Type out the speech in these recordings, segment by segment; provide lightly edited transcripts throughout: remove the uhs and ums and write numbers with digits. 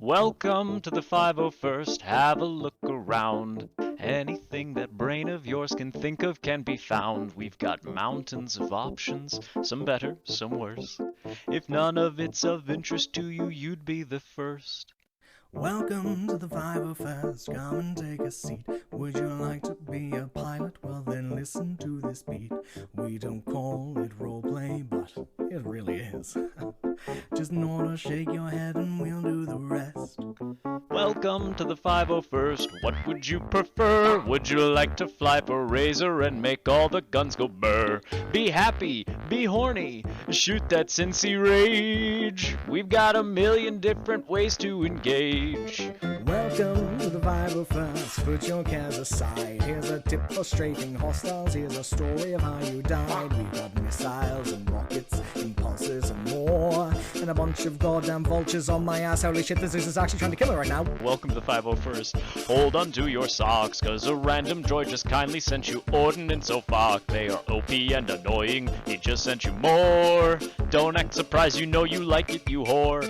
Welcome to the 501st, have a look around. Anything that brain of yours can think of can be found. We've got mountains of options, some better, some worse. If none of it's of interest to you, you'd be the first. Welcome to the 501st, come and take a seat. Would you like to be a pilot? Well then listen to this beat. We don't call it roleplay, but it really is. Just nod or shake your head and we'll do the rest. Welcome to the 501st, what would you prefer? Would you like to fly for Razer and make all the guns go brr? Be happy, be horny, shoot that Cincy rage. We've got a million different ways to engage. Welcome to the 501st, put your cares aside. Here's a tip for strafing hostiles, here's a story of how you died. We've got missiles and rockets, impulses and more, and a bunch of goddamn vultures on my ass. Holy shit, this is actually trying to kill her right now. Welcome to the 501st. Hold on to your socks, cause a random droid just kindly sent you ordnance. Oh fuck, they are OP and annoying. He just sent you more. Don't act surprised, you know you like it, you whore.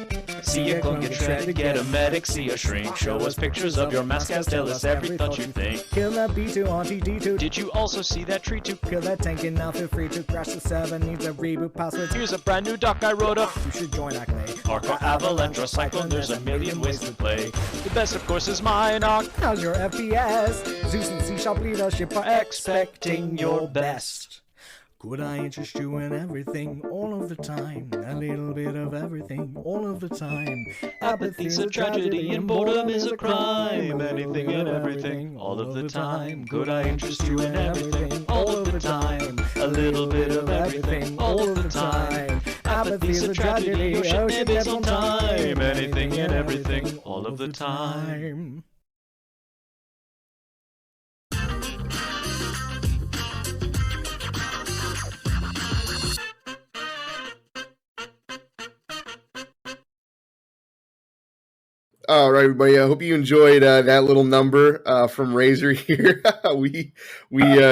See a clone get shredded, get a medic, see a shrink. Show us pictures of your mask, guys, tell us every thought you think. Kill that B2 Auntie D2. Did you also see that tree too? Kill that tank and now feel free to crash the 7. Needs a reboot password. Here's a brand new doc I wrote up. You should join Acme. Arca, Avalanche, or Cyclone, there's a million ways to play. The best, of course, is mine. How's your FPS? Zeus and C-Sharp leadership are expecting your best. Could I interest you in everything, all of the time? A little bit of everything, all of the time. Apathy's a tragedy and boredom is a crime. Anything and everything, all of the time. Could I interest you in everything, all of the time? A little bit of everything, all of the time. Apathy's a tragedy, oh shit, there's no time. Anything and everything, all of the time. All right, everybody. I hope you enjoyed that little number from Razer here. we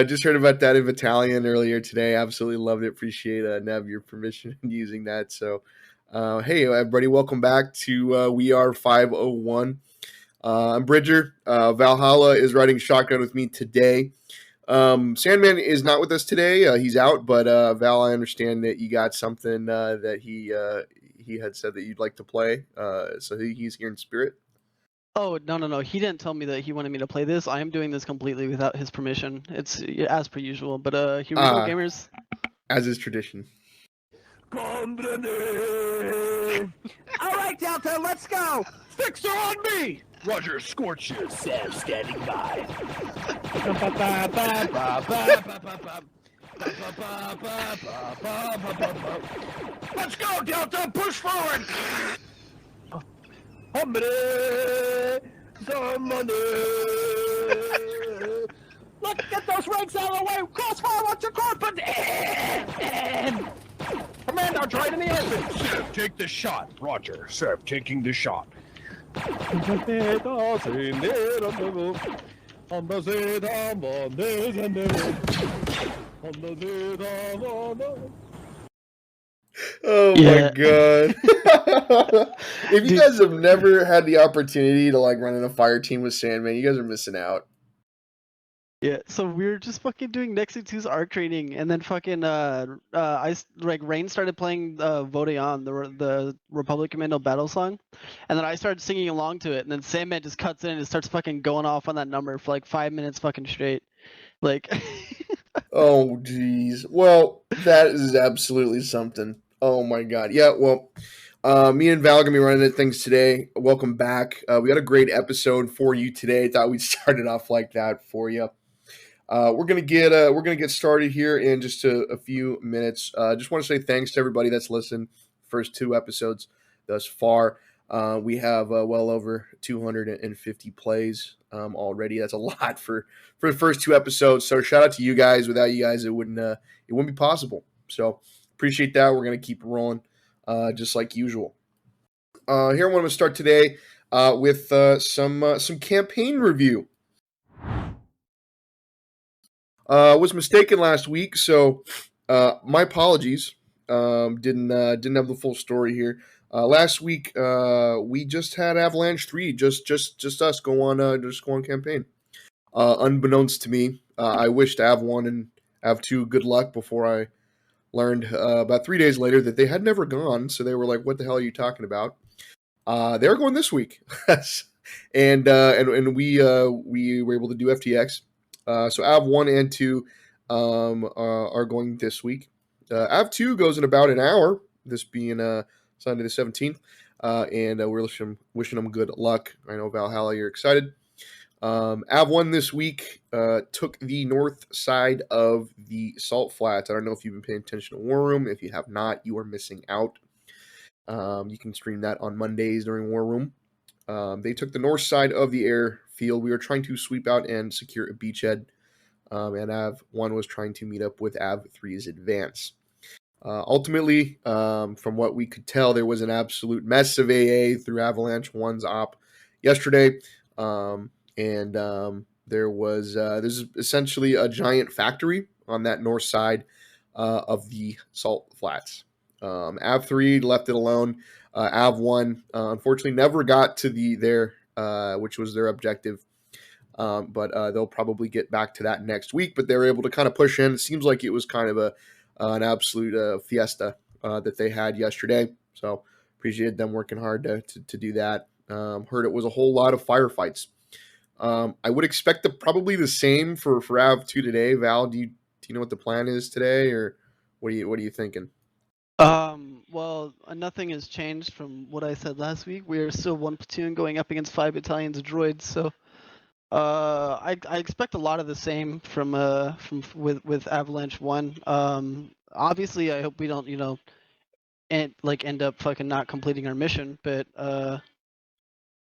just heard about that in Battalion earlier today. Absolutely loved it. Appreciate Nev your permission in using that. So, hey everybody, welcome back to We Are 501. I'm Bridger. Valhalla is riding shotgun with me today. Sandman is not with us today. He's out, but Val, I understand that you got something that he had said that you'd like to play. So he's here in spirit. Oh, no. He didn't tell me that he wanted me to play this. I am doing this completely without his permission. It's as per usual. But here we go, gamers. As is tradition. Company! All right, Delta, let's go! Fixer on me! Roger, Scorcher, Sam standing by. Let's go, Delta! Push forward! Somebody! Let's get those ranks out of the way! Crossfire, watch your carpet! Commando, droid in the engine! Sir, take the shot. Roger. Sir, taking the shot. Oh my god. If you guys have never had the opportunity to like run in a fire team with Sandman, you guys are missing out. Yeah, so we were just fucking doing Nexus 2's arc training, and then fucking Rain started playing Vodeon, the Republic Commando battle song, and then I started singing along to it, and then Sandman just cuts in and starts fucking going off on that number for like 5 minutes fucking straight, like. Oh jeez. Well, that is absolutely something. Oh my god. Yeah. Well, me and Val are gonna be running at things today. Welcome back. We got a great episode for you today. Thought we'd start it off like that for you. We're gonna get started here in just a few minutes. Just want to say thanks to everybody that's listened. First 2 episodes thus far. We have well over 250 plays already. That's a lot for the first 2 episodes. So shout out to you guys. Without you guys, it wouldn't be possible. So appreciate that. We're gonna keep rolling just like usual. Here I want to start today with some campaign review. Was mistaken last week, so my apologies. Didn't have the full story here. Last week, we just had Avalanche 3, just us go on campaign. Unbeknownst to me, I wished Av 1 and Av 2 good luck before I learned about 3 days later that they had never gone. So they were like, "What the hell are you talking about?" They were going this week, and we were able to do FTX. So Av 1 and 2 are going this week. Av 2 goes in about an hour. This being Sunday the 17th, and we're wishing them good luck. I know Valhalla, you're excited. Av 1 this week took the north side of the Salt Flats. I don't know if you've been paying attention to War Room. If you have not, you are missing out. You can stream that on Mondays during War Room. They took the north side of the airfield. We were trying to sweep out and secure a beachhead, and Av 1 was trying to meet up with Av 3's advance. Ultimately, from what we could tell, there was an absolute mess of AA through Avalanche 1's op yesterday. There's essentially a giant factory on that north side of the Salt Flats. Av 3 left it alone. Av 1 unfortunately never got to which was their objective. But they'll probably get back to that next week. But they were able to kind of push in. It seems like it was kind of an absolute fiesta that they had yesterday. So appreciate them working hard to do that. Heard it was a whole lot of firefights. I would expect probably the same for Av 2 today. Val, do you know what the plan is today, or what are you thinking? Well, nothing has changed from what I said last week. We are still one platoon going up against 5 battalions of droids. So, I expect a lot of the same from with Avalanche 1. Obviously, I hope we don't, end up fucking not completing our mission. But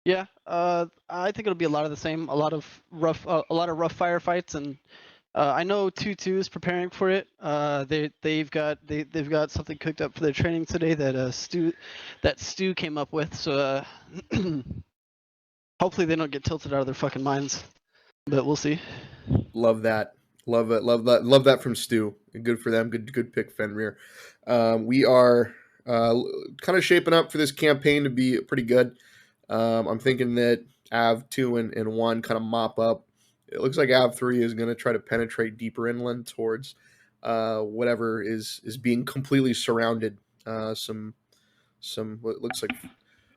yeah, I think it'll be a lot of the same. A lot of rough firefights, and I know 2-2 is preparing for it. They've got something cooked up for their training today that Stu came up with. So hopefully they don't get tilted out of their fucking minds. But we'll see. Love that. Love it. Love that from Stu. Good for them. Good pick, Fenrir. We are kind of shaping up for this campaign to be pretty good. I'm thinking that Av 2 and 1 kind of mop up. It looks like Av 3 is going to try to penetrate deeper inland towards whatever is being completely surrounded. Some what looks like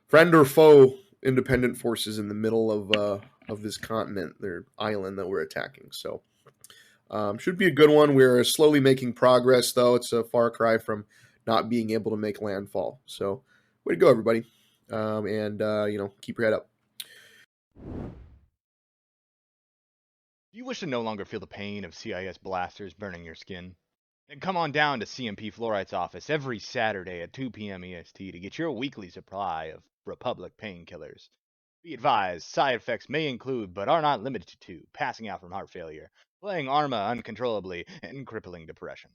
friend or foe independent forces in the middle of this continent, their island that we're attacking. So should be a good one. We're slowly making progress, though. It's a far cry from not being able to make landfall. So way to go, everybody. Keep your head up. Do you wish to no longer feel the pain of CIS blasters burning your skin? Then come on down to CMP Fluoride's office every Saturday at 2 p.m. EST to get your weekly supply of Republic painkillers. Be advised, side effects may include, but are not limited to, passing out from heart failure, playing Arma uncontrollably, and crippling depression.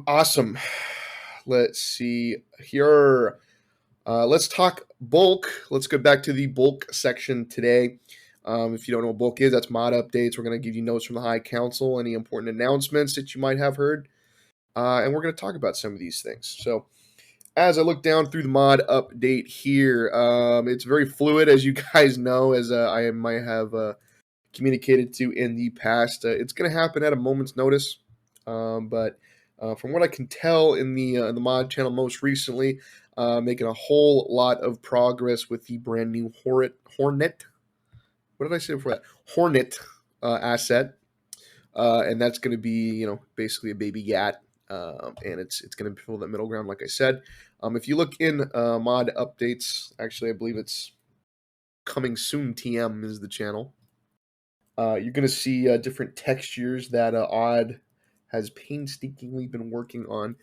Awesome. Let's see here. Let's talk bulk. Let's go back to the bulk section today. If you don't know what bulk is, that's mod updates. We're going to give you notes from the High Council, any important announcements that you might have heard. And we're going to talk about some of these things. So as I look down through the mod update here, it's very fluid, as you guys know, as I might have communicated to in the past. It's going to happen at a moment's notice. But from what I can tell in the mod channel most recently, making a whole lot of progress with the brand new Hornet. What did I say before that? Hornet asset. And that's going to be, basically a baby GAT. And it's going to fill that middle ground, like I said. If you look in mod updates, actually, I believe it's coming soon. TM is the channel. You're going to see different textures that Odd has painstakingly been working on.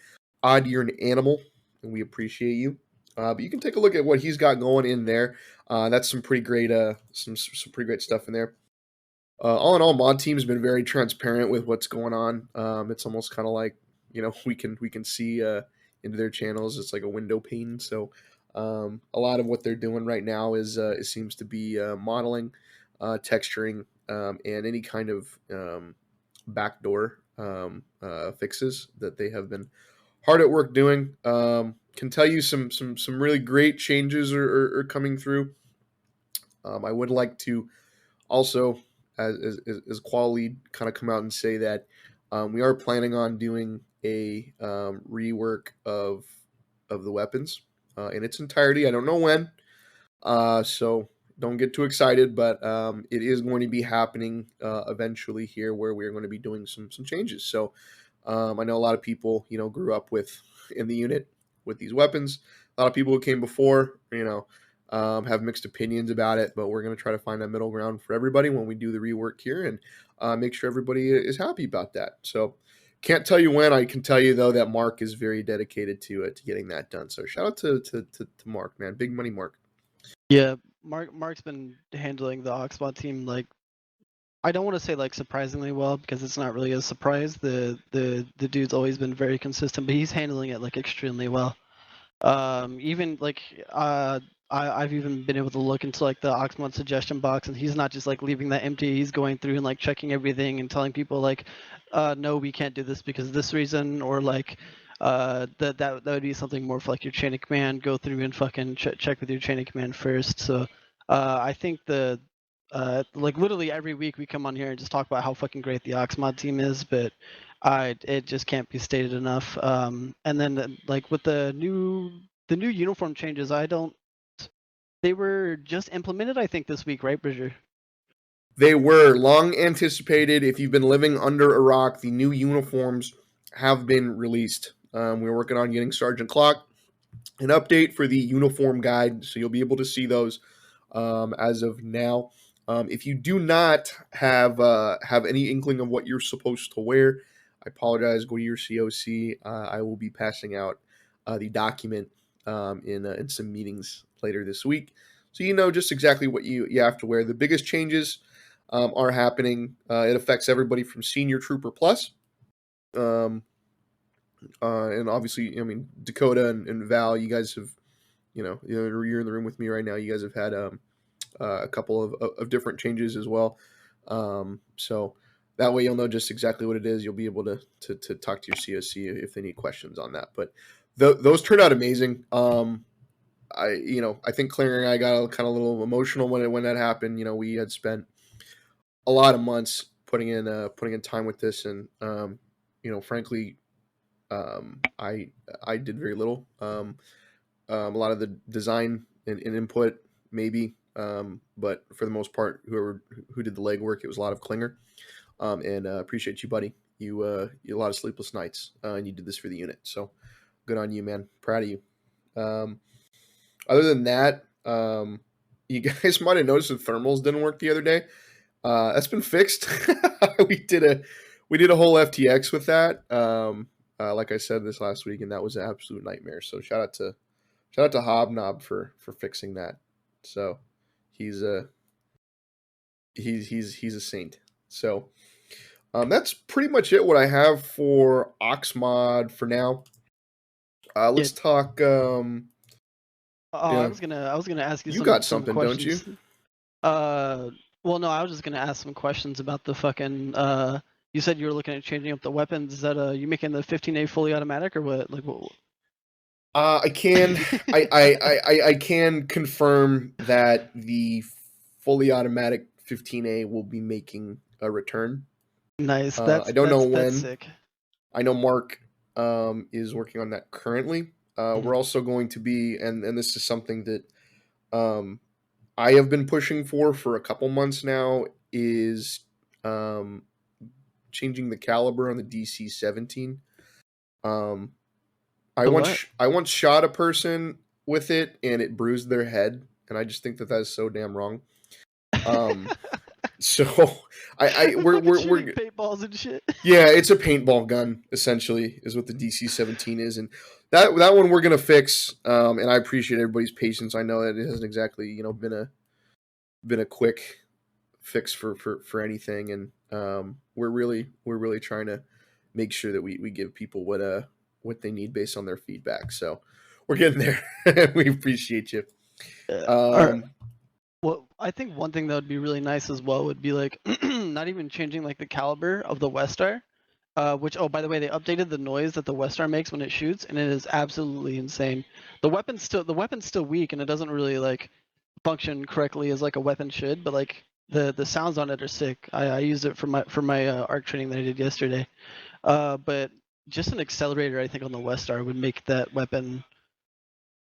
Odd, you're an animal, and we appreciate you. But you can take a look at what he's got going in there. That's some pretty great, some pretty great stuff in there. All in all, mod team has been very transparent with what's going on. It's almost kind of like, we can see into their channels. It's like a window pane. So a lot of what they're doing right now is it seems to be modeling, texturing, and any kind of backdoor fixes that they have been hard at work doing. Can tell you some really great changes are coming through. I would like to also, as Qual Lead, kind of come out and say that we are planning on doing a rework of the weapons in its entirety. I don't know when, so don't get too excited, but it is going to be happening eventually here, where we are going to be doing some changes. So I know a lot of people, grew up with in the unit with these weapons. A lot of people who came before, have mixed opinions about it, but we're going to try to find that middle ground for everybody when we do the rework here, and make sure everybody is happy about that. So can't tell you when. I can tell you though that Mark is very dedicated to getting that done. So shout out to Mark, man, big money Mark. Yeah, Mark's been handling the Oxbot team like, I don't want to say like surprisingly well, because it's not really a surprise. The dude's always been very consistent, but he's handling it like extremely well. Even like I've even been able to look into like the Oxmod suggestion box, and he's not just like leaving that empty. He's going through and like checking everything and telling people like, no, we can't do this because of this reason, or like that would be something more for like your chain of command. Go through and fucking check with your chain of command first. So I think like literally every week we come on here and just talk about how fucking great the Oxmod team is, but it just can't be stated enough. And then like with the new uniform changes, they were just implemented, I think, this week, right, Bridger? They were long anticipated. If you've been living under a rock, the new uniforms have been released. We're working on getting Sergeant Clock an update for the uniform guide, so you'll be able to see those as of now. If you do not have any inkling of what you're supposed to wear, I apologize. Go to your COC. I will be passing out the document in some meetings later this week, so you know just exactly what you have to wear. The biggest changes are happening. It affects everybody from Senior Trooper Plus. And obviously, I mean, Dakota and Val, you guys have, you're in the room with me right now. You guys have had a couple of different changes as well. So that way you'll know just exactly what it is. You'll be able to talk to your COC if they need questions on that. But those turned out amazing. I think Claire and I got kind of a little emotional when that happened. We had spent a lot of months putting in time with this, and frankly, I did very little. A lot of the design and input, maybe, but for the most part, who did the legwork, it was a lot of Klinger. And appreciate you, buddy. You had a lot of sleepless nights, and you did this for the unit. So good on you, man. Proud of you. Other than that, you guys might have noticed the thermals didn't work the other day. That's been fixed. we did a whole FTX with that. Like I said this last week, and that was an absolute nightmare. So shout out to Hobnob for fixing that. So he's a saint. So that's pretty much it. What I have for Oxmod for now. Let's talk. I was gonna ask you. You got something, don't you? Well, no, I was just gonna ask some questions about the fucking. You said you were looking at changing up the weapons. Is that you making the 15A fully automatic or what? Like what? I can I can confirm that the fully automatic 15A will be making a return. Nice. I don't know when. That's sick. I know Mark is working on that currently. We're also going to be, and this is something that I have been pushing for a couple months now, is changing the caliber on the DC-17. I once shot a person with it, and it bruised their head, and I just think that is so damn wrong. So we're paintballs and shit. Yeah, it's a paintball gun essentially, is what the DC-17 is, and that one we're gonna fix. And I appreciate everybody's patience. I know that it hasn't exactly been a quick fix for anything, and we're really trying to make sure that we give people what they need based on their feedback. So we're getting there. We appreciate you. Well, I think one thing that would be really nice as well would be like not even changing like the caliber of the Westar, Which, oh, by the way, they updated the noise that the Westar makes when it shoots, and it is absolutely insane. The weapon's still weak, and it doesn't really like function correctly as like a weapon should. But like the sounds on it are sick. I used it for my arc training that I did yesterday. But just an accelerator, I think, on the Westar would make that weapon.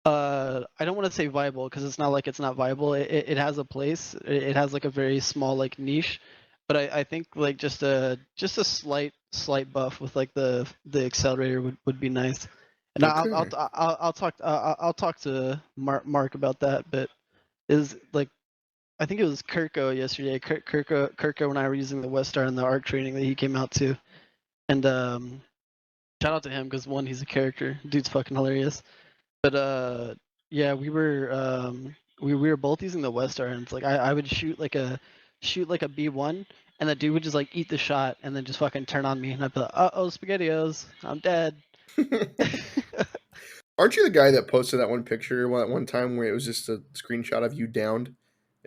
I don't want to say viable because it's not like it's not viable. It has a place. It has like a very small like niche, but I think like just a slight buff with like the accelerator would be nice. And Okay. I'll talk to Mark about that. But is like I think it was Kirko yesterday. Kirko and I were using the Westar in the arc training that he came out to, and shout out to him because one, he's a character. Dude's fucking hilarious. But yeah, we were both using the Westar, and it's like I would shoot like a B1, and the dude would just like eat the shot and then just fucking turn on me, and I'd be like, oh spaghettios, I'm dead. Aren't you the guy that posted that one picture one time where it was just a screenshot of you downed,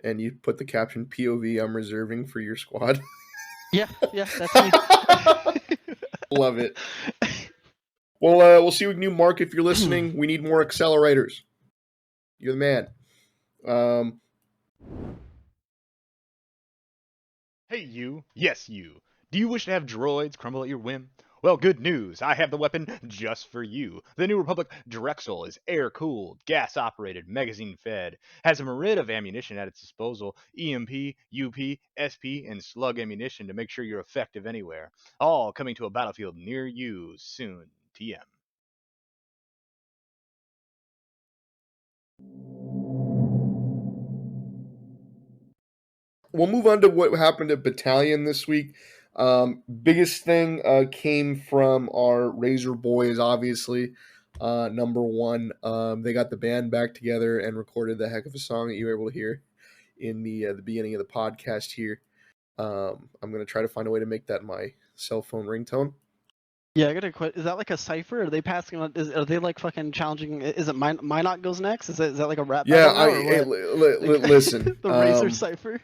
and you put the caption "POV I'm reserving for your squad"? Yeah, that's me. Love it. Well, we'll see with new Mark if you're listening. We need more accelerators. You're the man. Hey, you. Yes, you. Do you wish to have droids crumble at your whim? Well, good news. I have the weapon just for you. The New Republic Drexel is air-cooled, gas-operated, magazine-fed, has a myriad of ammunition at its disposal, EMP, UP, SP, and slug ammunition to make sure you're effective anywhere. All coming to a battlefield near you soon. TM. We'll move on to what happened at Battalion this week. Biggest thing came from our Razer boys, obviously. Number one, they got the band back together and recorded the heck of a song that you were able to hear in the beginning of the podcast here. I'm going to try to find a way to make that my cell phone ringtone. Yeah, I got a question. Is that like a cipher? Are they passing on? Are they like fucking challenging? Is it Minot goes next? Is that like a rap Yeah, battle now, or what? listen. The Razer cipher.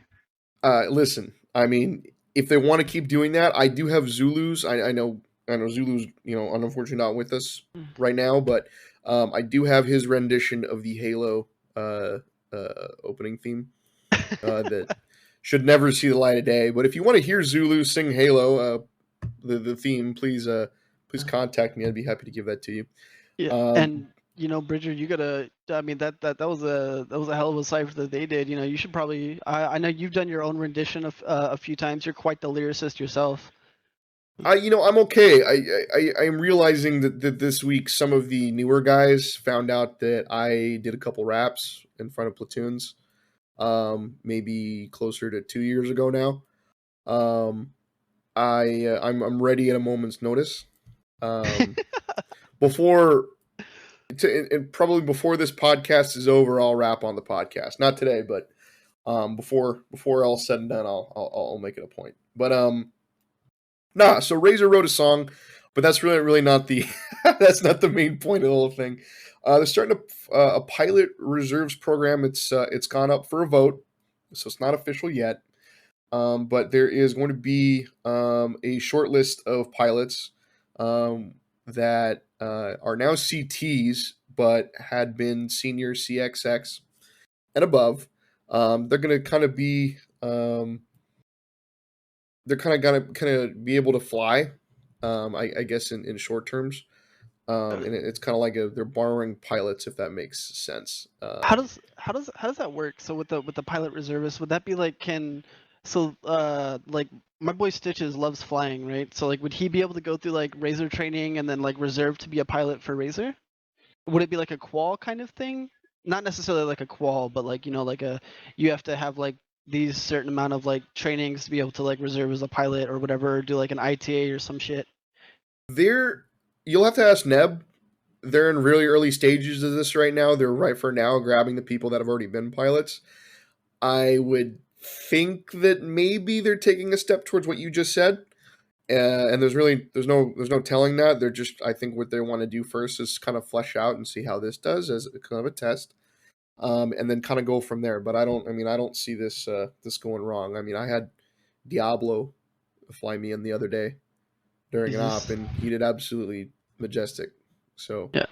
Listen, I mean, if they want to keep doing that, I do have Zulus. I know Zulu's, unfortunately not with us right now, but I do have his rendition of the Halo opening theme that should never see the light of day. But if you want to hear Zulu sing Halo, the theme, please contact me. I'd be happy to give that to you. Yeah, and Bridger, you gotta. I mean, that was a hell of a cipher that they did. You should probably. I know you've done your own rendition a few times. You're quite the lyricist yourself. I'm okay. I'm realizing that this week some of the newer guys found out that I did a couple raps in front of platoons. Maybe closer to 2 years ago now. I'm ready at a moment's notice. Probably before this podcast is over, I'll rap on the podcast. Not today, but before all said and done, I'll make it a point. But so Razer wrote a song, but that's really not the that's not the main point of the whole thing. They're starting a pilot reserves program. It's gone up for a vote, so it's not official yet. But there is going to be a short list of pilots that are now CTs, but had been senior CXX and above. They're going to kind of be they're kind of be able to fly, I guess in short terms. And it's kind of like they're borrowing pilots, if that makes sense. How does that work? So with the pilot reservist, would that be like like my boy Stitches loves flying, right? So like would he be able to go through like Razer training and then like reserve to be a pilot for Razer? Would it be like a qual kind of thing? Not necessarily like a qual, but like like you have to have like these certain amount of like trainings to be able to like reserve as a pilot or whatever, or do like an ITA or some shit. You'll have to ask Neb. They're in really early stages of this right now. They're right for now grabbing the people that have already been pilots. I would think that maybe they're taking a step towards what you just said. And there's no telling that. They're just, I think what they want to do first is kind of flesh out and see how this does as kind of a test. And then kind of go from there. But I don't see this going wrong. I mean, I had Diablo fly me in the other day. during an op, Jesus. and he did absolutely majestic. So, Yeah.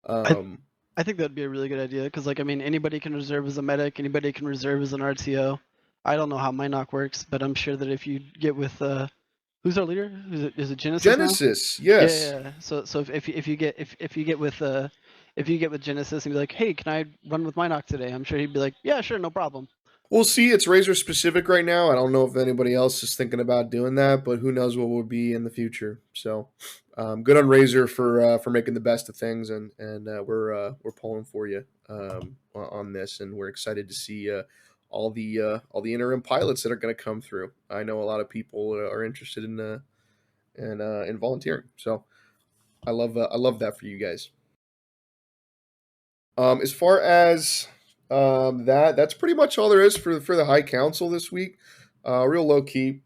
um, I think that'd be a really good idea because, like, I mean, anybody can reserve as a medic, anybody can reserve as an RTO. I don't know how my knock works, but I'm sure that if you get with who's our leader? Is it Genesis now? Genesis, Yeah, yes. yeah, yeah. So if you get if you get with Genesis and be like, hey, can I run with my knock today? I'm sure he'd be like, yeah, sure, no problem. We'll see. It's Razer specific right now. I don't know if anybody else is thinking about doing that, but who knows what would be in the future. So, good on Razer for making the best of things, and we're pulling for you on this, and we're excited to see all the interim pilots that are going to come through. I know a lot of people are interested in volunteering, so I love that for you guys. As far as that's pretty much all there is for the High Council this week. Real low key.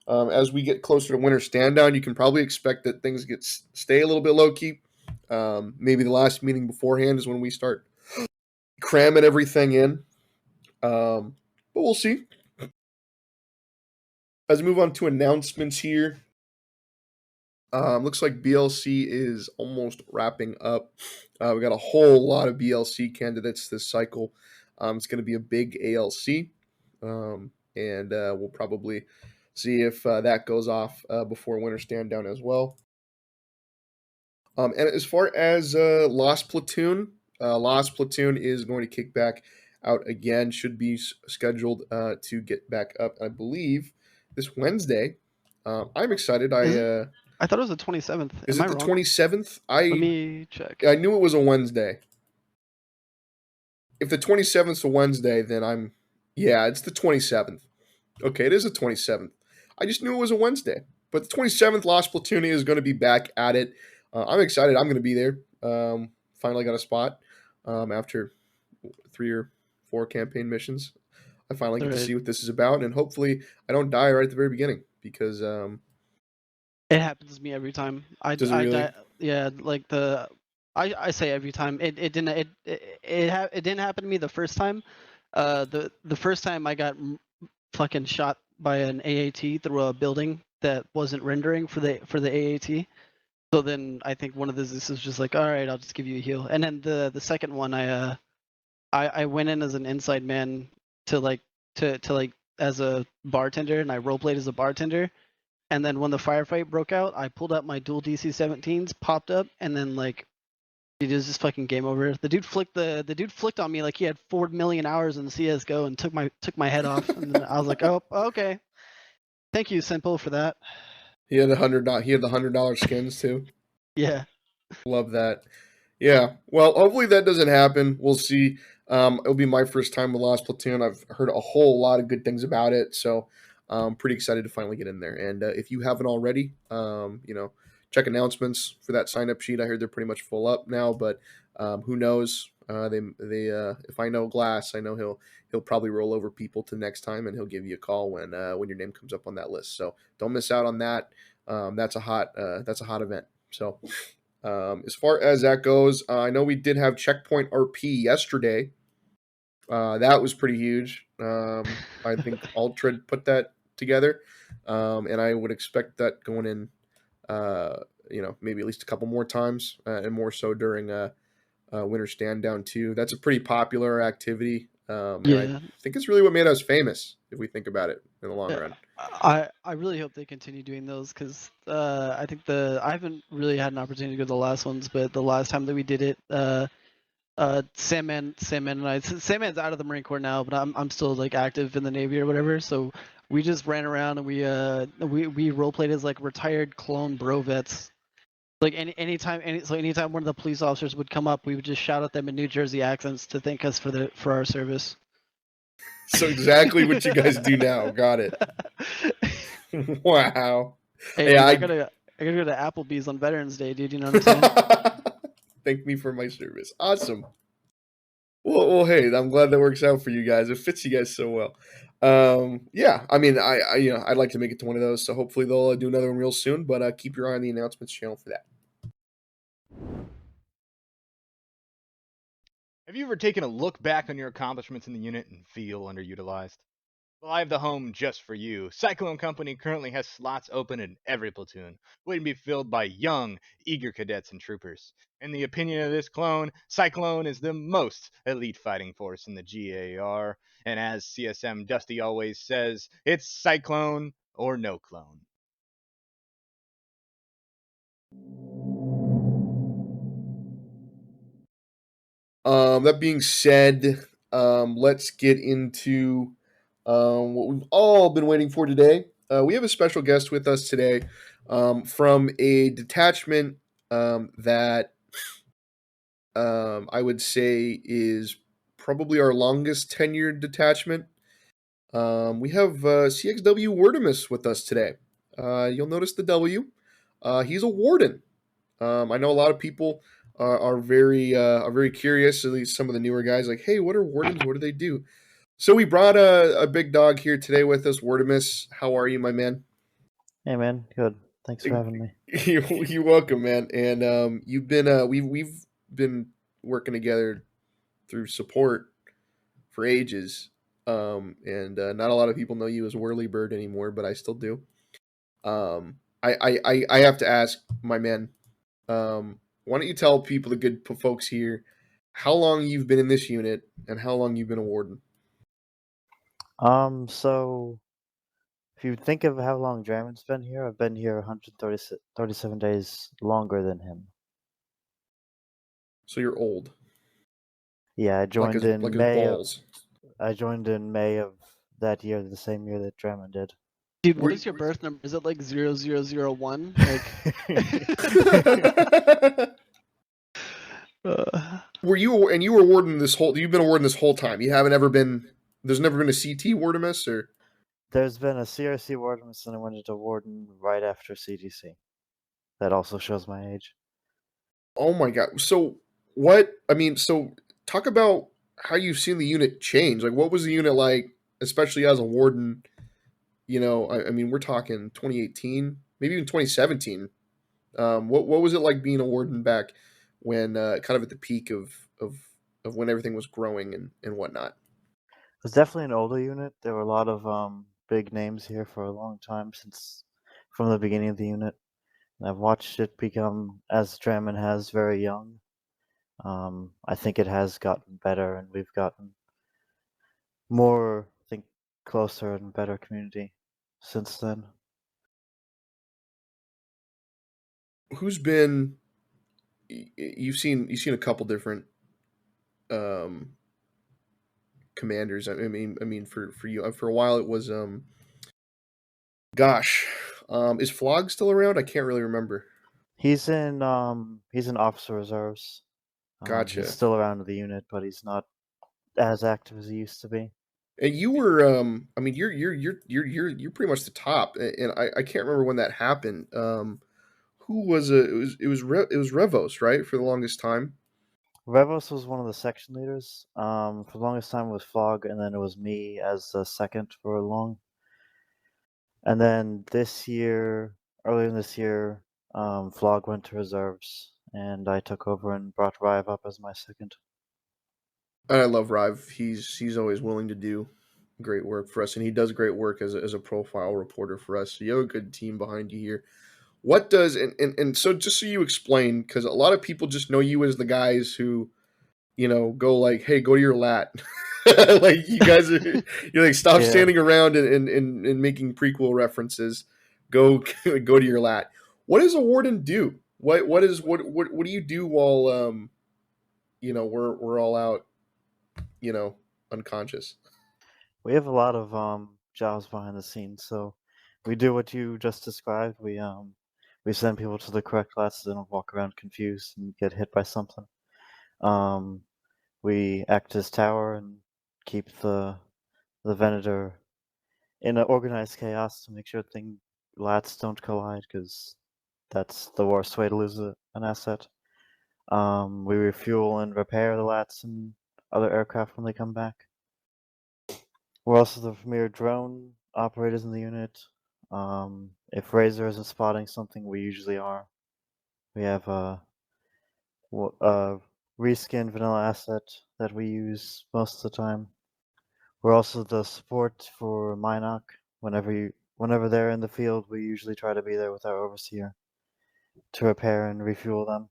As we get closer to winter stand down, you can probably expect that things stay a little bit low key. Maybe the last meeting beforehand is when we start cramming everything in. But we'll see. As we move on to announcements here, looks like BLC is almost wrapping up. We got a whole lot of BLC candidates this cycle. It's going to be a big ALC, and we'll probably see if that goes off before winter stand down as well. And as far as Lost Platoon is going to kick back out again. Should be scheduled to get back up, I believe, this Wednesday. I'm excited. I thought it was the 27th. Is Am it I the wrong? 27th? Let me check. I knew it was a Wednesday. If the 27th is a Wednesday, then it's the 27th. Okay, it is the 27th. I just knew it was a Wednesday. But the 27th, Lost Platoon is going to be back at it. I'm excited. I'm going to be there. Finally got a spot after 3 or 4 campaign missions. I finally get to see what this is about, and hopefully I don't die right at the very beginning because it happens to me every time. Does it really? Yeah, like I say every time. It didn't happen to me the first time. The first time I got fucking shot by an AAT through a building that wasn't rendering for the AAT. So then I think one of this is just like, all right, I'll just give you a heal. And then the second one, I went in as an inside man to as a bartender, and I roleplayed as a bartender. And then when the firefight broke out, I pulled out my dual DC-17s, popped up, and then it was just fucking game over. The dude flicked on me like he had 4 million hours in CS:GO and took my head off. And then I was like, oh, okay. Thank you, Simple, for that. He had the $100 skins too. Yeah. Love that. Yeah. Well, hopefully that doesn't happen. We'll see. It'll be my first time with Lost Platoon. I've heard a whole lot of good things about it, so I'm pretty excited to finally get in there. And if you haven't already, check announcements for that sign-up sheet. I heard they're pretty much full up now, but who knows? If I know Glass, I know he'll probably roll over people to next time, and he'll give you a call when your name comes up on that list. So don't miss out on that. That's a hot event. So. As far as that goes, I know we did have Checkpoint RP yesterday. That was pretty huge. I think Ultra put that together, and I would expect that going in, maybe at least a couple more times, and more so during Winter Stand Down too. That's a pretty popular activity. And I think it's really what made us famous, if we think about it in the long run. I really hope they continue doing those because I think I haven't really had an opportunity to go to the last ones, but the last time that we did it, Sandman and I. Sandman's out of the Marine Corps now, but I'm still active in the Navy or whatever. So we just ran around and we roleplayed as retired clone bro vets. Anytime one of the police officers would come up, we would just shout at them in New Jersey accents to thank us for our service. So exactly what you guys do now. Got it. Wow. Hey, I gotta go to Applebee's on Veterans Day, dude. You know what I'm saying? Thank me for my service. Awesome. Well, hey, I'm glad that works out for you guys. It fits you guys so well. Yeah, I mean, I'd like to make it to one of those, so hopefully they'll do another one real soon. But keep your eye on the announcements channel for that. Have you ever taken a look back on your accomplishments in the unit and feel underutilized? Well, I have the home just for you. Cyclone Company currently has slots open in every platoon, waiting to be filled by young, eager cadets and troopers. In the opinion of this clone, Cyclone is the most elite fighting force in the GAR, and as CSM Dusty always says, it's Cyclone or no clone. That being said, let's get into what we've all been waiting for today. We have a special guest with us today from a detachment that I would say is probably our longest tenured detachment. We have CX-W Wirtimus with us today. You'll notice the W. He's a warden. I know a lot of people are very curious. At least some of the newer guys, like, hey, what are wardens? What do they do? So we brought a big dog here today with us, Wirtimus. How are you, my man? Hey man, good. Thanks for having me. You're welcome, man. And you've been we've been working together through support for ages. And not a lot of people know you as Whirlybird anymore, but I still do. I have to ask, my man. Why don't you tell people, the good folks here, how long you've been in this unit and how long you've been a warden? So if you think of how long Dramon's been here, I've been here 137 days longer than him. So you're old, Yeah, I like joined his in like his May of balls. that year, the same year that Dramon did. Dude, what Were- is your birth number? Is it like 0001? Like, Were you and you were a warden this whole? You've been a warden this whole time. You haven't ever been. There's never been a CT wardimus, or There's been a CRC warden, and I went into warden right after CDC. That also shows my age. oh my god. So what? I mean, so talk about how you've seen the unit change. Like, what was the unit like, especially as a warden? You know, I mean, we're talking 2018, maybe even 2017. What was it like being a warden back when kind of at the peak of when everything was growing and whatnot? It was definitely an older unit. There were a lot of big names here for a long time since from the beginning of the unit. And I've watched it become, as Dramon has, very young. I think it has gotten better, and we've gotten more, I think, closer and better community since then. Who's been you've seen a couple different um, commanders. I mean for you for a while it was gosh, is Flog still around? I can't really remember. He's in officer reserves. He's Gotcha. still around the unit, but he's not as active as he used to be. And you were, I mean, you're pretty much the top, and I can't remember when that happened. Who was it was Revos, right, for the longest time. Revos was one of the section leaders. For the longest time it was Fog, and then it was me as the second for long. And then earlier in this year, Flog went to reserves, and I took over and brought Rive up as my second. I love Rive. He's always willing to do great work for us, and he does great work as a profile reporter for us. So you have a good team behind you here. What does and so just so you explain, because a lot of people just know you as the guys who go like, hey, go to your lat. Like you guys are, you're like, stop Yeah. standing around and making prequel references. Go go to your lat. What does a warden do? What do you do while we're all out, unconscious? We have a lot of jobs behind the scenes, so we do what you just described. We send people to the correct classes and walk around confused and get hit by something. We act as tower and keep the Venator in an organized chaos to make sure lats don't collide, because that's the worst way to lose an asset. We refuel and repair the lats and other aircraft when they come back. We're also the premier drone operators in the unit. If Razer isn't spotting something, we usually are. We have a reskin vanilla asset that we use most of the time. We're also the support for Minoc. Whenever they're in the field, we usually try to be there with our overseer to repair and refuel them.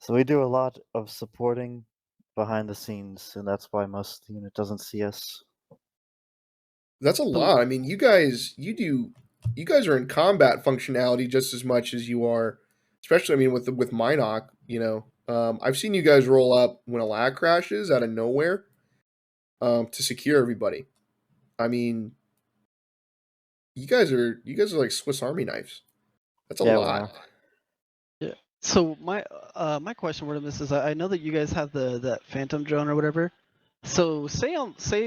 So we do a lot of supporting behind the scenes, and that's why most of the unit doesn't see us. That's a lot. I mean, you guys are in combat functionality just as much as you are, especially I mean with Minoc, I've seen you guys roll up when a lag crashes out of nowhere to secure everybody. I mean, you guys are like Swiss Army knives. That's a Yeah, we lot. are. Yeah. So my question, Wirtimus, is I know that you guys have that Phantom drone or whatever. So say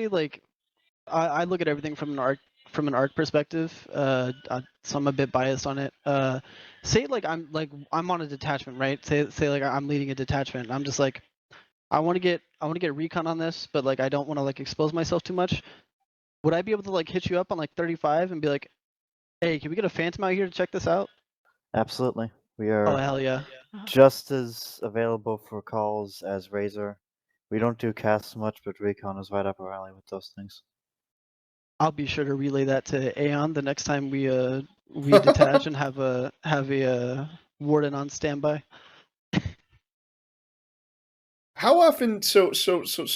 like I look at everything from an arc perspective. So I'm a bit biased on it. Say like I'm on a detachment, right? Say like I'm leading a detachment. I'm just like I want to get recon on this, but like I don't want to like expose myself too much. Would I be able to like hit you up on like 35 and be like, hey, can we get a Phantom out here to check this out? Absolutely. We Oh are hell yeah. just as available for calls as Razer. We don't do casts much, but Recon is right up our alley with those things. I'll be sure to relay that to Aeon the next time we detach and have a warden on standby. How often? So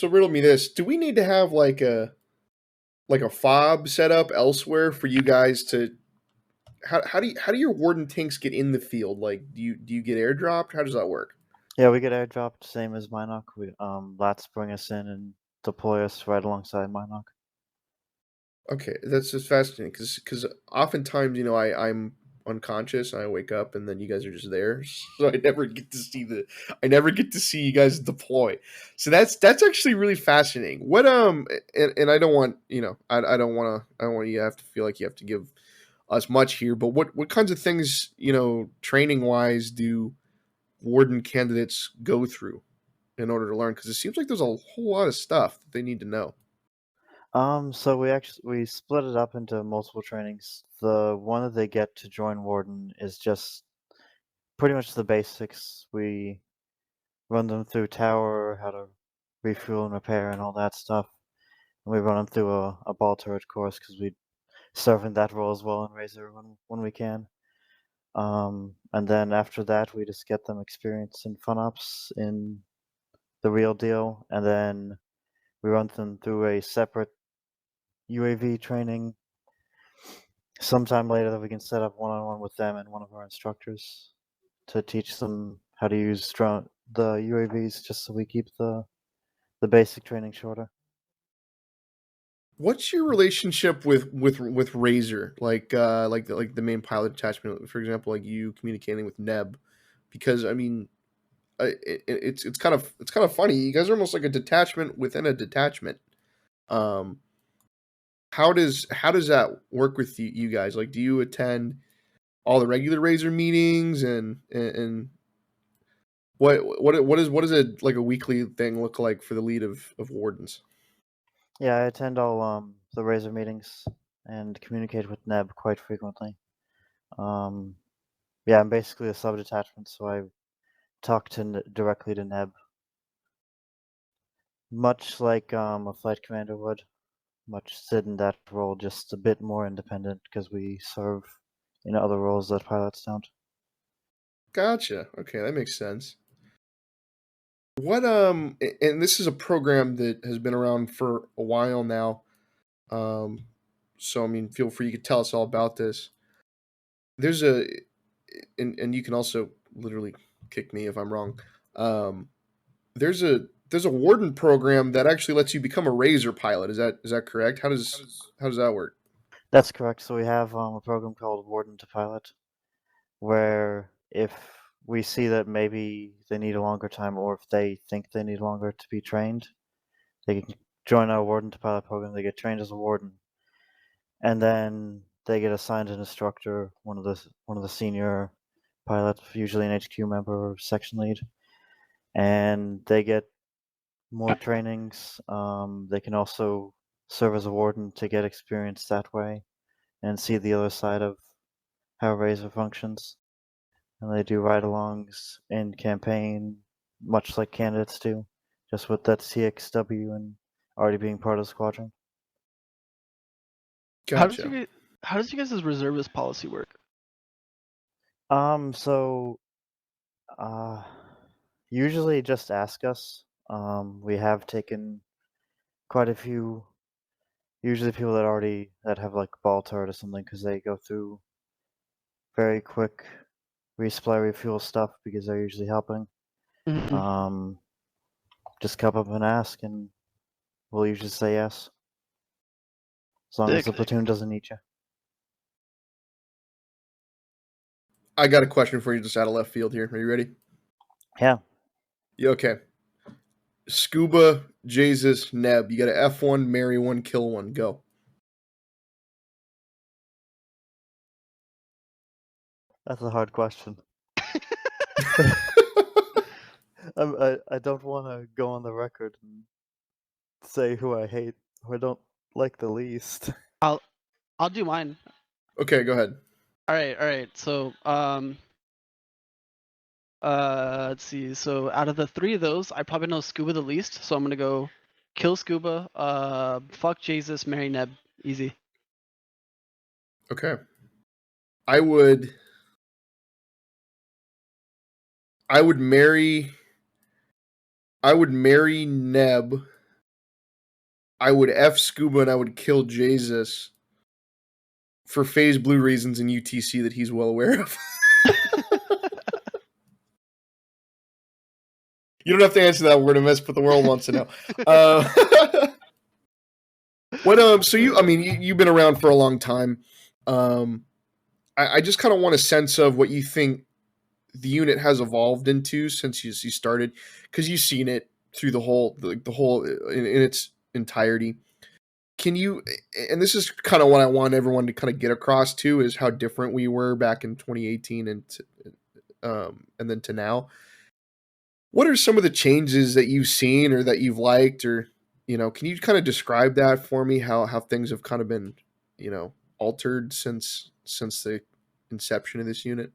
riddle me this: do we need to have like a fob set up elsewhere for you guys to? How do your warden tanks get in the field? Like, do you get airdropped? How does that work? Yeah, we get airdropped, same as Minoc. Lats bring us in and deploy us right alongside Minoc. Okay, that's just fascinating because oftentimes I'm unconscious and I wake up and then you guys are just there, so I never get to see you guys deploy. So that's actually really fascinating. What and I don't want I don't want you to have to feel like you have to give us much here, but what kinds of things training wise do warden candidates go through in order to learn? Because it seems like there's a whole lot of stuff that they need to know. So we split it up into multiple trainings. The one that they get to join Warden is just pretty much the basics. We run them through tower, how to refuel and repair and all that stuff. And we run them through a ball turret course because we serve in that role as well in Razer when we can. And then after that, we just get them experience in FunOps in the real deal, and then we run them through a separate UAV training sometime later that we can set up one-on-one with them and one of our instructors to teach them how to use the UAVs, just so we keep the basic training shorter. What's your relationship with Razer? Like the main pilot attachment, for example, like you communicating with Neb, because I mean, it's kind of funny. You guys are almost like a detachment within a detachment. Um, how does that work with you guys? Like, do you attend all the regular Razer meetings and what is it like a weekly thing look like for the lead of wardens? Yeah, I attend all the Razer meetings and communicate with Neb quite frequently. Yeah, I'm basically a sub-detachment, so I talk directly to Neb, much like a flight commander would. Much sit in that role, just a bit more independent because we serve in other roles that pilots don't. Gotcha. Okay, that makes sense. What and this is a program that has been around for a while now. Um so I mean feel free, you could tell us all about this. There's a and you can also literally kick me if I'm wrong. Um there's a warden program that actually lets you become a Razer pilot. Is that correct? How does that work? That's correct. So we have a program called Warden to Pilot, where if we see that maybe they need a longer time, or if they think they need longer to be trained, they can join our Warden to Pilot program. They get trained as a warden, and then they get assigned an instructor, one of the senior pilots, usually an HQ member or section lead, and they get more trainings. They can also serve as a warden to get experience that way and see the other side of how Razer functions. And they do ride-alongs in campaign, much like candidates do, just with that CX-W and already being part of the squadron. Gotcha. How does you guys' reservist policy work? So usually just ask us. We have taken quite a few, usually people that have like ball turret or something, because they go through very quick resupply refuel stuff because they're usually helping. Mhm. Just come up and ask, and we'll usually say yes, as long as Sick. the platoon doesn't need you. I got a question for you just out of left field here. Are you ready? Yeah. Yeah, okay. Scuba, Jesus, Neb. You got to F1, marry one, kill one. Go. That's a hard question. I don't want to go on the record and say who I hate, who I don't like the least. I'll do mine. Okay, go ahead. All right. So let's see. So out of the three of those, I probably know Scuba the least. So I'm gonna go kill Scuba. Fuck Jesus, marry Neb. Easy. Okay. I would marry Neb. I would F Scuba and I would kill Jesus for phase blue reasons in UTC that he's well aware of. You don't have to answer that. We're gonna mess, but the world wants to know. So you've been around for a long time. I just kind of want a sense of what you think the unit has evolved into since you started, because you've seen it through the whole in its entirety. Can you? And this is kind of what I want everyone to kind of get across to, is how different we were back in 2018 and then to now. What are some of the changes that you've seen or that you've liked, or can you kind of describe that for me? How things have kind of been, altered since the inception of this unit?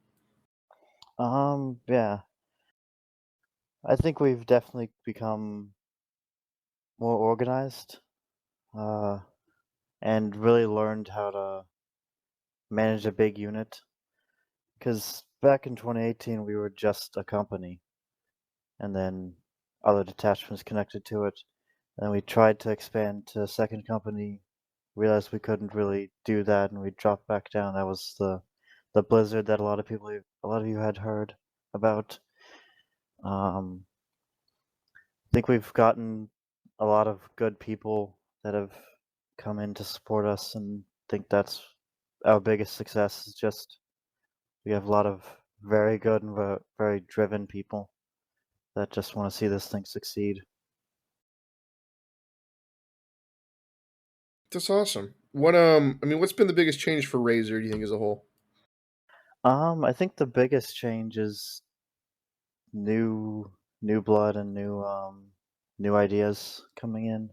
Yeah. I think we've definitely become more organized, and really learned how to manage a big unit. Because back in 2018, we were just a company, and then other detachments connected to it. And we tried to expand to a second company, realized we couldn't really do that, and we dropped back down. That was the blizzard that a lot of you had heard about. I think we've gotten a lot of good people that have come in to support us, and I think that's our biggest success. Is just we have a lot of very good and very driven people that just want to see this thing succeed. That's awesome. What's been the biggest change for Razer, do you think, as a whole? I think the biggest change is new blood and new ideas coming in,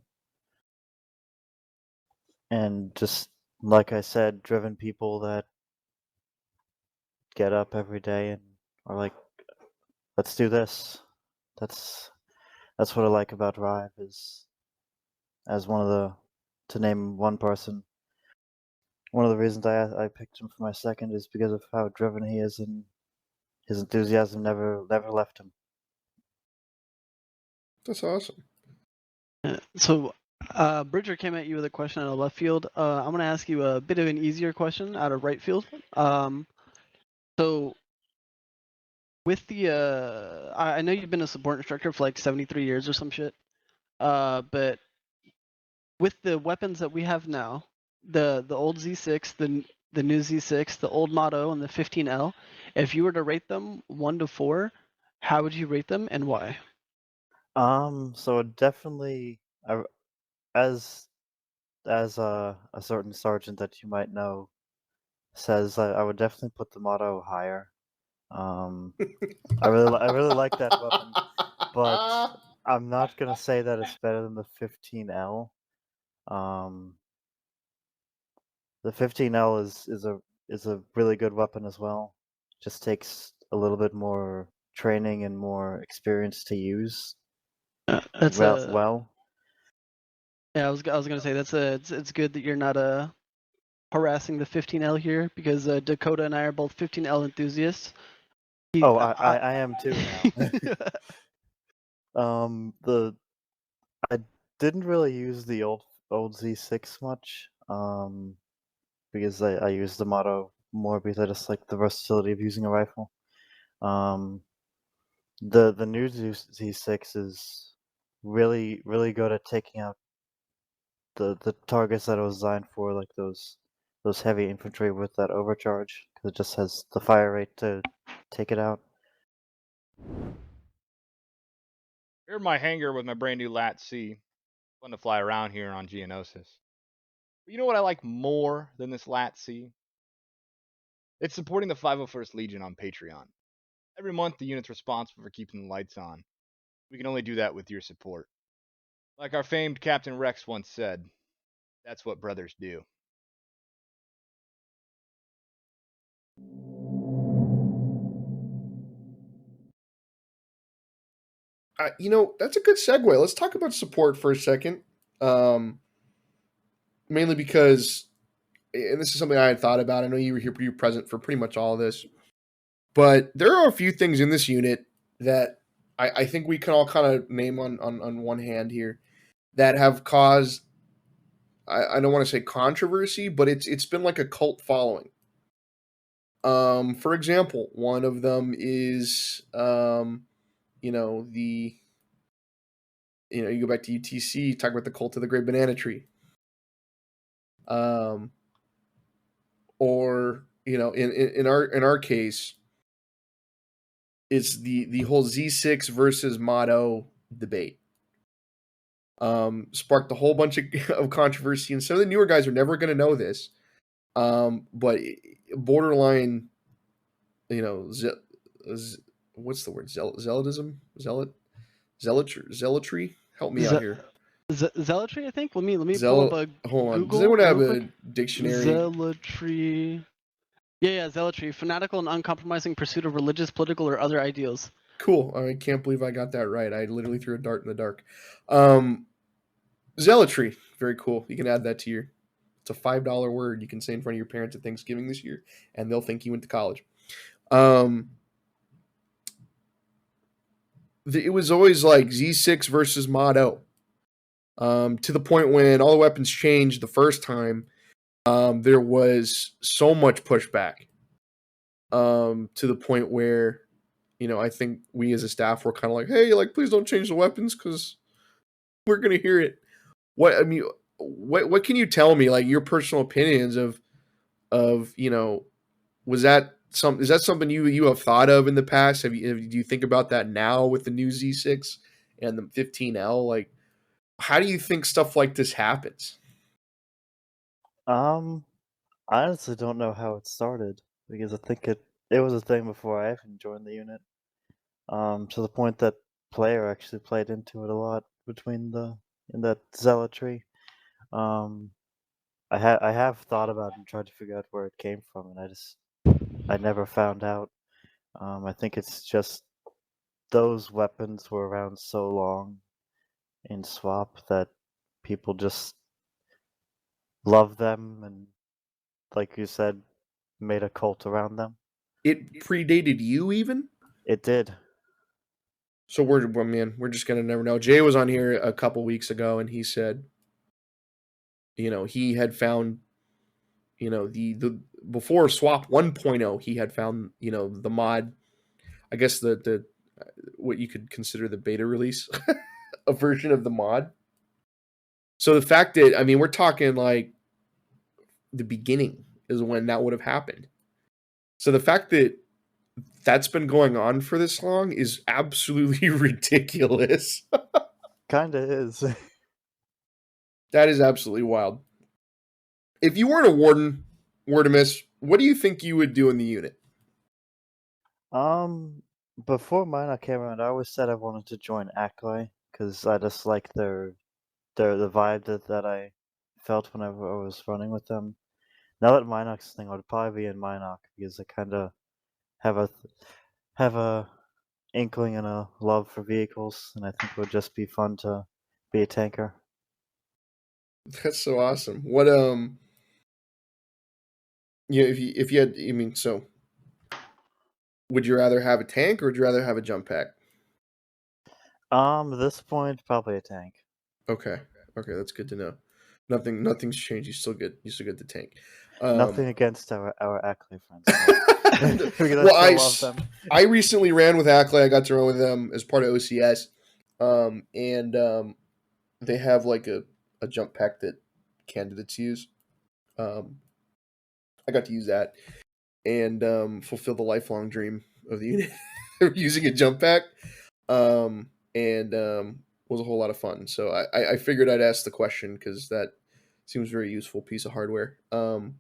and just like I said, driven people that get up every day and are like, let's do this. That's what I like about Rive, is as to name one person. One of the reasons I picked him for my second is because of how driven he is, and his enthusiasm never left him. That's awesome. So Bridger came at you with a question out of left field. I'm gonna ask you a bit of an easier question out of right field. So with the I know you've been a support instructor for like 73 years or some shit. But with the weapons that we have now, the old Z6, the new Z6, the old Motto, and the 15L, if you were to rate them 1 to 4, how would you rate them and why? So definitely, as a certain sergeant that you might know says, I would definitely put the Motto higher. I really like that weapon, but I'm not gonna say that it's better than the 15L. The 15L is a really good weapon as well. Just takes a little bit more training and more experience to use That's well. Yeah, I was gonna say it's good that you're not harassing the 15L here because Dakota and I are both 15L enthusiasts. Oh, I am too now. The I didn't really use the old Z6 much. Because I use the motto more because I just like the versatility of using a rifle. The new Z6 is really good at taking out the targets that it was designed for, like those heavy infantry with that overcharge, because it just has the fire rate to take it out. Here in my hangar with my brand new Lat C. Fun to fly around here on Geonosis. But you know what I like more than this Lat C? It's supporting the 501st Legion on Patreon. Every month, the unit's responsible for keeping the lights on. We can only do that with your support. Like our famed Captain Rex once said, that's what brothers do. That's a good segue. Let's talk about support for a second. Mainly because, and this is something I had thought about. I know you were here, you were present for pretty much all of this, but there are a few things in this unit that I think we can all kind of name on one hand here that have caused, I don't want to say controversy, but it's been like a cult following. For example, one of them is you go back to UTC, talk about the cult of the Great Banana Tree. Or in our case, it's the whole Z6 versus Motto debate. Sparked a whole bunch of controversy, and some of the newer guys are never going to know this. But borderline, what's the word? Zealotry. Help me out here. Zealotry, I think. Let me Hold pull up a on. Google Does anyone have real a quick. dictionary? Zealotry. Yeah, zealotry. Fanatical and uncompromising pursuit of religious, political, or other ideals. Cool. I can't believe I got that right. I literally threw a dart in the dark. Zealotry. Very cool. You can add that to your. It's a $5 word you can say in front of your parents at Thanksgiving this year, and they'll think you went to college. It was always like Z6 versus Motto. To the point when all the weapons changed the first time, there was so much pushback. To the point where, I think we as a staff were kind of like, "Hey, like, please don't change the weapons because we're gonna hear it." What can you tell me, like your personal opinions of was that is that something you have thought of in the past? Do you think about that now with the new Z6 and the 15L? Like, how do you think stuff like this happens? I honestly don't know how it started because I think it was a thing before I even joined the unit. To the point that player actually played into it a lot in that zealotry. I have thought about it and tried to figure out where it came from, and I never found out. I think it's just those weapons were around so long in swap that people just love them, and like you said, made a cult around them. It predated you even? It did. So we're just gonna never know. Jay was on here a couple weeks ago, and he said, he had found, the before swap 1.0, he had found, the mod, I guess the what you could consider the beta release, a version of the mod. So the fact that, we're talking like the beginning is when that would have happened. So the fact that that's been going on for this long is absolutely ridiculous. Kinda is. That is absolutely wild. If you weren't a warden, Wirtimus, what do you think you would do in the unit? Before mine came around, I always said I wanted to join Acoy because I just like the vibe that I felt whenever I was running with them. Now that Minox's thing, I would probably be in Minox because I kind of have a inkling and a love for vehicles, and I think it would just be fun to be a tanker. That's so awesome. What yeah, if you had, I mean, so would you rather have a tank or would you rather have a jump pack? At this point, probably a tank. Okay. Okay, that's good to know. Nothing's changed. You still get the tank. Nothing against our Ackley friends. But we Well, still love them. I recently ran with Ackley. I got to run with them as part of OCS. And they have like a jump pack that candidates use. Um, I got to use that and fulfill the lifelong dream of the unit of using a jump pack. And was a whole lot of fun. So I figured I'd ask the question because that seems a very useful piece of hardware. And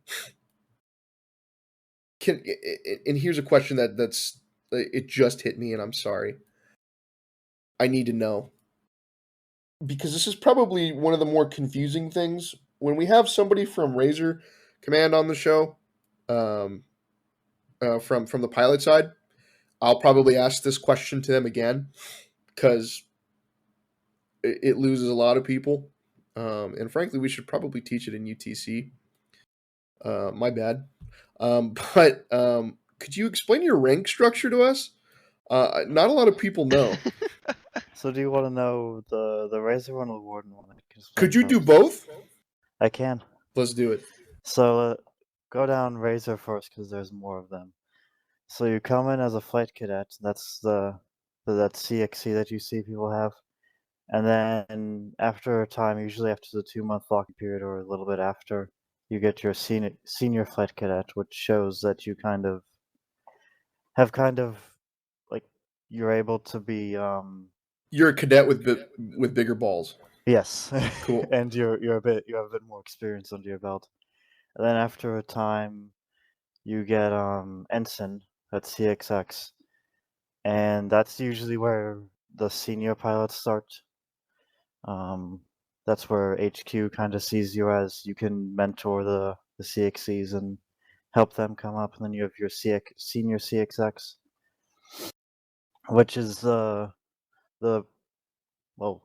here's a question that's it just hit me, and I'm sorry. I need to know because this is probably one of the more confusing things when we have somebody from Razer Command on the show, um, from the pilot side. I'll probably ask this question to them again because it loses a lot of people, and frankly, we should probably teach it in UTC. My bad. But could you explain your rank structure to us? Not a lot of people know. So do you want to know the Razer one or the Warden one? Could you do both? I can. Let's do it. So go down Razer first because there's more of them. So you come in as a flight cadet. That's that CXC that you see people have. And then after a time, usually after the 2-month locking period or a little bit after, you get your senior flight cadet, which shows that you have like you're able to be You're a cadet with bigger balls. yes. Cool. And you have a bit more experience under your belt. And then after a time, you get ensign, that's CXX, and that's usually where the senior pilots start. That's where HQ kind of sees you as you can mentor the CXCs and help them come up, and then you have your senior CXX, which is the well,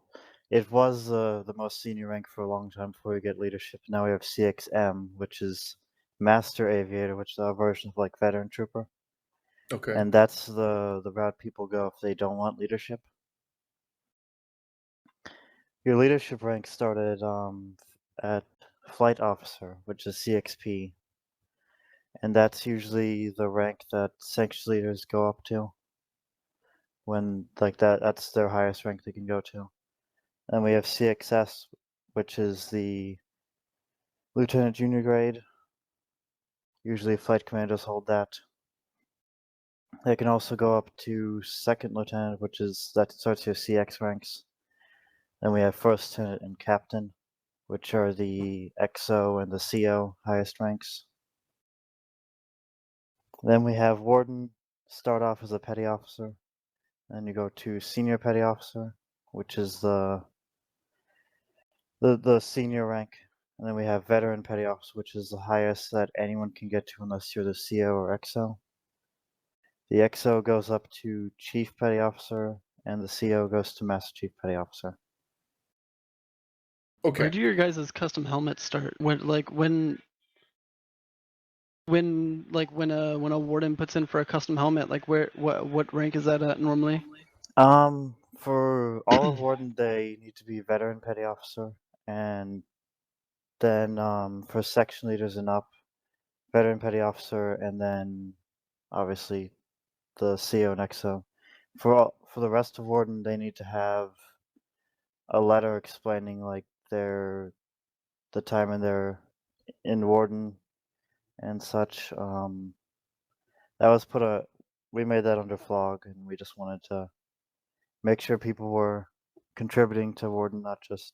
it was the most senior rank for a long time before you get leadership. Now we have CXM, which is Master Aviator, which is a version of like Veteran Trooper. Okay. And that's the route people go if they don't want leadership. Your leadership rank started at Flight Officer, which is CXP. And that's usually the rank that sanction leaders go up to. When like that's their highest rank they can go to. And we have CXS, which is the Lieutenant Junior grade. Usually flight commanders hold that. They can also go up to Second Lieutenant, that starts your CX ranks. Then we have First Lieutenant and Captain, which are the XO and the CO highest ranks. Then we have Warden, start off as a Petty Officer. Then you go to Senior Petty Officer, which is the senior rank. And then we have Veteran Petty Officer, which is the highest that anyone can get to unless you're the CO or XO. The XO goes up to Chief Petty Officer, and the CO goes to Master Chief Petty Officer. Okay. Where do your guys' custom helmets start? When a warden puts in for a custom helmet, like what rank is that at normally? For all of Warden, they need to be Veteran Petty Officer, and then for section leaders and up, Veteran Petty Officer, and then obviously the CO and XO. For the rest of Warden, they need to have a letter explaining like the time in Warden and such. That was we made that under Flog, and we just wanted to make sure people were contributing to Warden, not just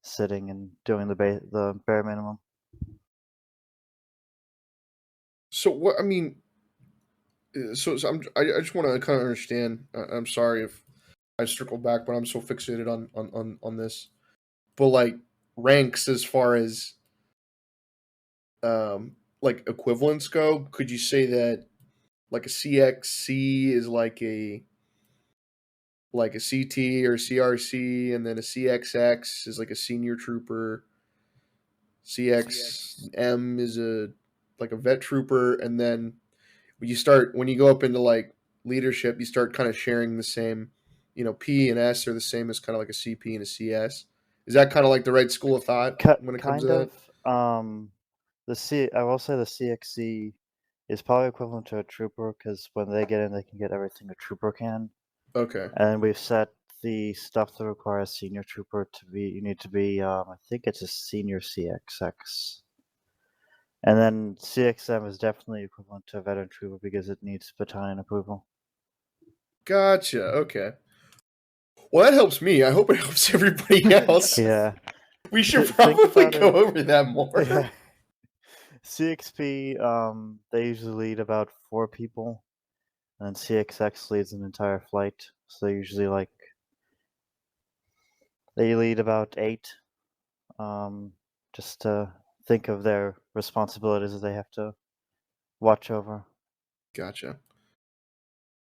sitting and doing the bare minimum. So what I mean, so I just want to kind of understand. I'm sorry if I circled back, but I'm so fixated on this. But like ranks as far as like equivalents go, could you say that like a CXC is like a CT or CRC, and then a CXX is like a senior trooper, CXM is a vet trooper, and then when you go up into like leadership, you start kind of sharing the same, P and S are the same as kind of like a CP and a CS. Is that kind of like the right school of thought when it comes Kind to that? of. I will say the CXC is probably equivalent to a trooper because when they get in, they can get everything a trooper can. Okay. And we've set the stuff that requires senior trooper to be. You need to be. I think it's a senior CXX. And then CXM is definitely equivalent to a veteran trooper because it needs battalion approval. Gotcha. Okay. Well, that helps me. I hope it helps everybody else. Yeah. We should Think probably about go it. over that more. Yeah. CXP, they usually lead about 4 people, and CXX leads an entire flight. So usually they lead about 8. Just to think of their responsibilities that they have to watch over. Gotcha.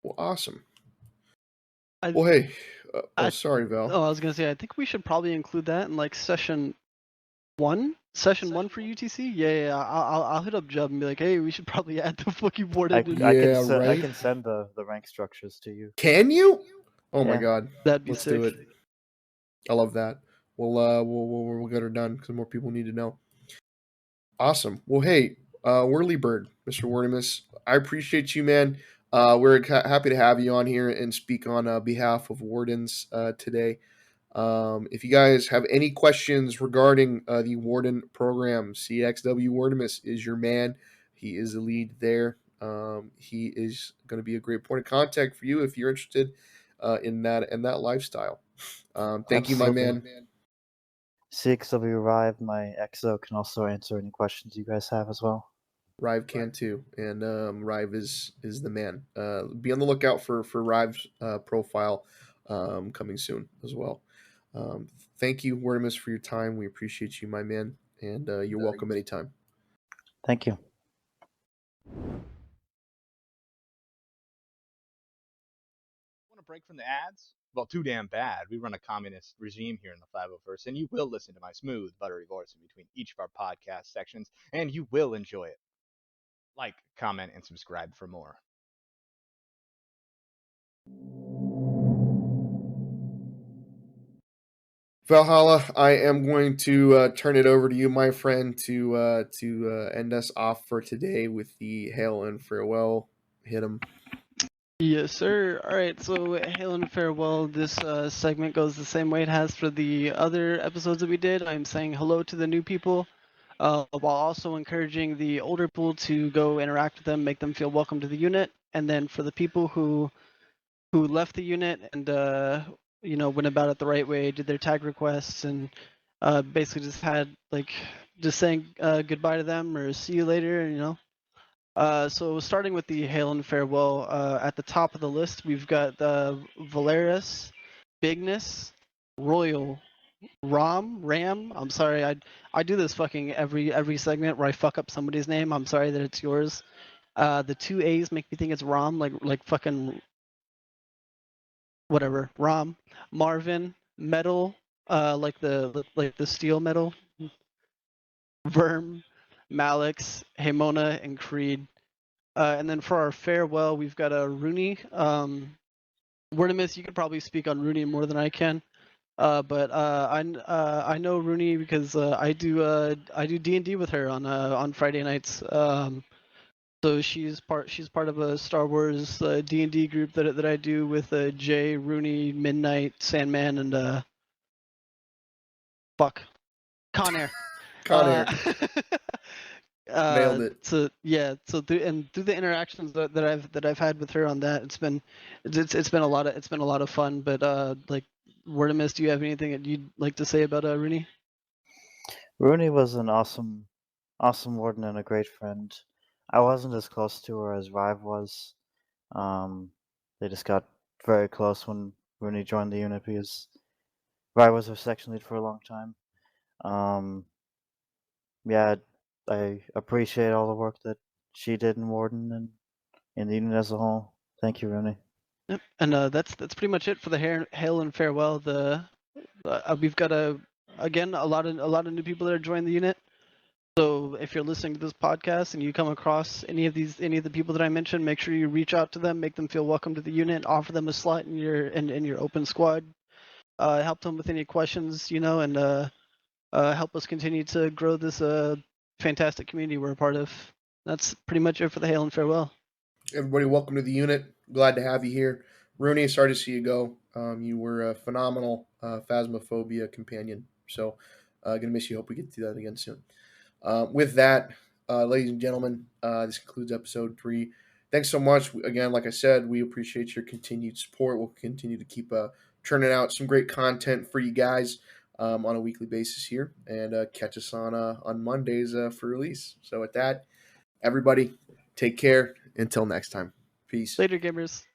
Well, awesome. I- Well, hey. Sorry, Oh, Val. I was gonna say, I think we should probably include that in like session 1. Session 1 for UTC. Yeah. I'll hit up Jub and be like, hey, we should probably add the fucking warden. I Yeah, I right. can send the rank structures to you. Can you? Oh my Yeah. God. That'd be Let's sick. do it. I love that. We'll get her done because more people need to know. Awesome. Well, hey, Whirly Bird, Mr. Wirtimus, I appreciate you, man. We're happy to have you on here and speak on behalf of wardens today. If you guys have any questions regarding the warden program, CX-W Wirtimus is your man. He is the lead there. He is going to be a great point of contact for you if you're interested in that lifestyle. Thank you, my man. CX-W Rive, my XO, can also answer any questions you guys have as well. Rive can too, and Rive is the man. Be on the lookout for Rive's profile coming soon as well. Thank you, Wirtimus, for your time. We appreciate you, my man, and you're welcome anytime. Thank you. Want a break from the ads? Well, too damn bad. We run a communist regime here in the 501st, and you will listen to my smooth, buttery voice in between each of our podcast sections, and you will enjoy it. Like, comment, and subscribe for more. Valhalla, I am going to turn it over to you, my friend, to end us off for today with the hail and farewell. Hit him. Yes, sir. All right, so hail and farewell. This segment goes the same way it has for the other episodes that we did. I'm saying hello to the new people, while also encouraging the older people to go interact with them, make them feel welcome to the unit. And then for the people who left the unit and went about it the right way, did their tag requests, and basically just had just saying goodbye to them or see you later. So starting with the hail and farewell, at the top of the list, we've got Valeris, Bigness, Royal, Ram. I'm sorry, I do this fucking every segment where I fuck up somebody's name. I'm sorry that it's yours. The 2 A's make me think it's Ram, like fucking whatever. Ram, Marvin, Metal, like the steel metal, Verm, Malix, Hamona, and Creed. And then for our farewell, we've got a Rooney. Wirtimus, you could probably speak on Rooney more than I can. But I know Rooney because I do D&D with her on Friday nights. So she's part of a Star Wars D&D group that I do with Jay, Rooney, Midnight, Sandman, and Con Air. Con Air. Nailed it. So yeah, so through the interactions that I've had with her on that, it's been a lot of fun. But like, Wirtimus, do you have anything that you'd like to say about Rooney? Rooney was an awesome warden and a great friend. I wasn't as close to her as Rive was. They just got very close when Rooney joined the unit because Rive was her section lead for a long time. Yeah, I appreciate all the work that she did in Warden and in the unit as a whole. Thank you, Rooney. Yep. And that's pretty much it for the hail and farewell. We've got a lot of new people that are joining the unit. So if you're listening to this podcast and you come across any of the people that I mentioned, make sure you reach out to them, make them feel welcome to the unit, offer them a slot in your open squad, help them with any questions, and help us continue to grow this fantastic community we're a part of. That's pretty much it for the hail and farewell. Everybody, welcome to the unit. Glad to have you here. Rooney, sorry to see you go. You were a phenomenal Phasmophobia companion. So, gonna miss you. Hope we get to do that again soon. With that, ladies and gentlemen, this concludes episode 3. Thanks so much. Again, like I said, we appreciate your continued support. We'll continue to keep churning out some great content for you guys on a weekly basis here, and catch us on Mondays for release. So, with that, everybody, take care. Until next time. Peace. Later, gamers.